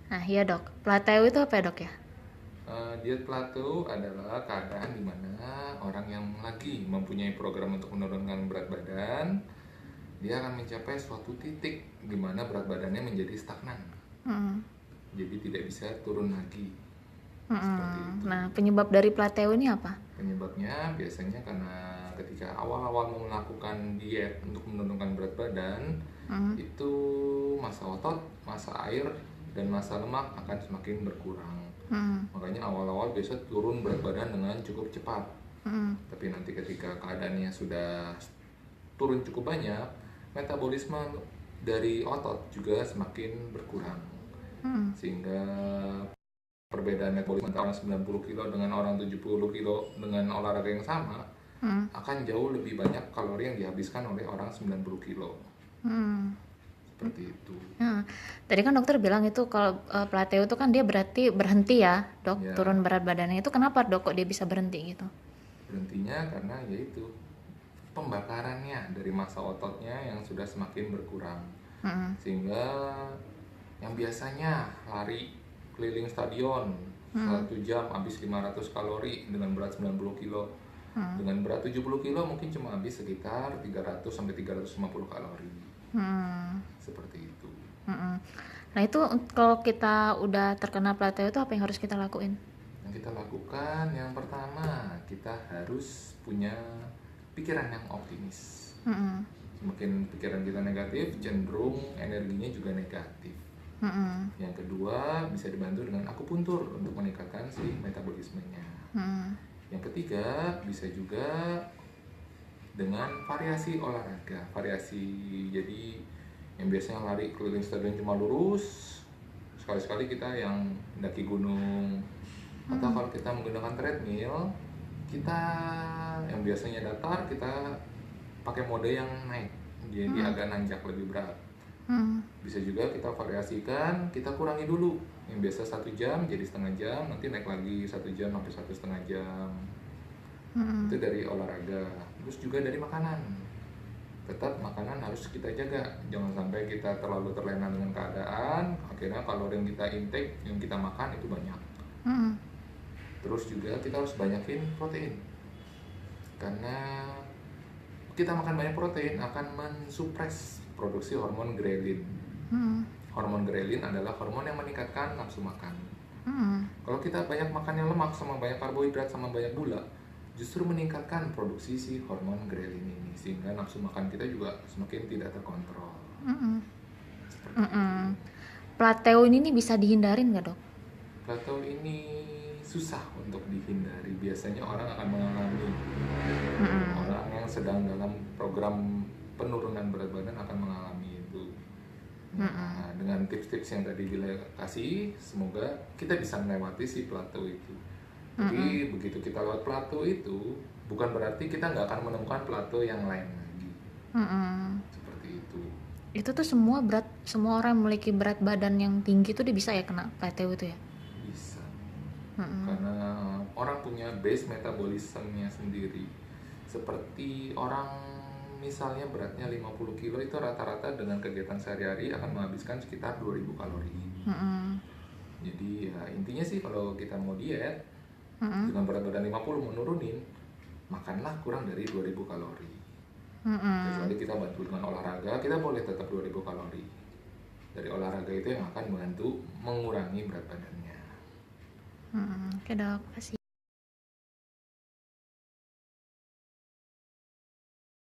Nah, iya dok. Plateau itu apa ya dok ya? Diet plateau adalah keadaan di mana orang yang lagi mempunyai program untuk menurunkan berat badan, dia akan mencapai suatu titik di mana berat badannya menjadi stagnan. Mm-mm. Jadi tidak bisa turun lagi. Seperti Mm-mm. itu. Nah, penyebab dari plateau ini apa? Penyebabnya biasanya karena ketika awal-awal melakukan diet untuk menurunkan berat badan, Mm. itu massa otot, massa air, dan massa lemak akan semakin berkurang. Mm. Makanya awal-awal biasa turun berat badan dengan cukup cepat. Mm. Tapi nanti ketika keadaannya sudah turun cukup banyak, metabolisme dari otot juga semakin berkurang. Mm. Sehingga perbedaan metabolisme antara orang 90 kilo dengan orang 70 kilo dengan olahraga yang sama Mm. akan jauh lebih banyak kalori yang dihabiskan oleh orang 90 kilo. Mm. Seperti itu. Nah, tadi kan dokter bilang itu kalau plateau itu kan dia berarti berhenti ya dok, Ya, turun berat badannya. Itu kenapa dok kok dia bisa berhenti gitu? berhentinya karena yaitu pembakarannya dari massa ototnya yang sudah semakin berkurang. Mm. Sehingga yang biasanya lari keliling stadion Mm. 1 jam habis 500 kalori dengan berat 90 kilo. Mm. Dengan berat 70 kilo mungkin cuma habis sekitar 300 sampai 350 kalori. Mm. Seperti itu. Mm. Nah itu kalau kita udah terkena plateau itu apa yang harus kita lakuin? Yang kita lakukan yang pertama, kita harus punya pikiran yang optimis. Mm. Semakin pikiran kita negatif, cenderung energinya juga negatif. Mm. Yang kedua, bisa dibantu dengan akupuntur untuk meningkatkan si metabolismenya. Mm. Yang ketiga, bisa juga dengan variasi olahraga. Variasi, jadi yang biasanya lari keliling stadion cuma lurus, sekali-sekali kita yang mendaki gunung. Atau kalau kita menggunakan treadmill, kita yang biasanya datar, kita pakai mode yang naik, jadi agak nanjak lebih berat. Mm. Bisa juga kita variasikan, kita kurangi dulu yang biasa 1 jam jadi setengah jam, nanti naik lagi 1 jam sampai 1,5 jam. Mm. Itu dari olahraga. Terus juga dari makanan, tetap makanan harus kita jaga, jangan sampai kita terlalu terlena dengan keadaan akhirnya kalori yang kita intake, yang kita makan itu banyak. Mm. Terus juga kita harus banyakin protein, karena kita makan banyak protein akan mensupres produksi hormon ghrelin. Mm. Hormon ghrelin adalah hormon yang meningkatkan nafsu makan. Mm. Kalau kita banyak makan yang lemak sama banyak karbohidrat sama banyak gula, justru meningkatkan produksi si hormon ghrelin ini, sehingga nafsu makan kita juga semakin tidak terkontrol. Mm. Seperti itu. Mm. Plateau ini nih bisa dihindarin nggak dok? Plateau ini susah untuk dihindari. Biasanya orang akan mengalami, Mm. orang yang sedang dalam program penurunan berat badan akan mengalami itu. Nah, dengan tips-tips yang tadi Bila kasih, semoga kita bisa melewati si plateau itu. Tapi begitu kita lewat plateau itu, bukan berarti kita nggak akan menemukan plateau yang lain lagi. Mm. Seperti itu. Itu tuh semua orang yang memiliki berat badan yang tinggi tuh dia bisa ya kena plateau itu ya? Bisa. Mm. Karena orang punya base metabolismenya sendiri. Seperti orang misalnya beratnya 50 kilo itu rata-rata dengan kegiatan sehari-hari akan menghabiskan sekitar 2000 kalori. Mm. Jadi ya intinya sih kalau kita mau diet Mm. dengan berat badan 50 mau nurunin, makanlah kurang dari 2000 kalori. Mm. Kecuali kita bantu dengan olahraga, kita boleh tetap 2000 kalori. Dari olahraga itu yang akan membantu mengurangi berat badannya. Oke dok, kasih.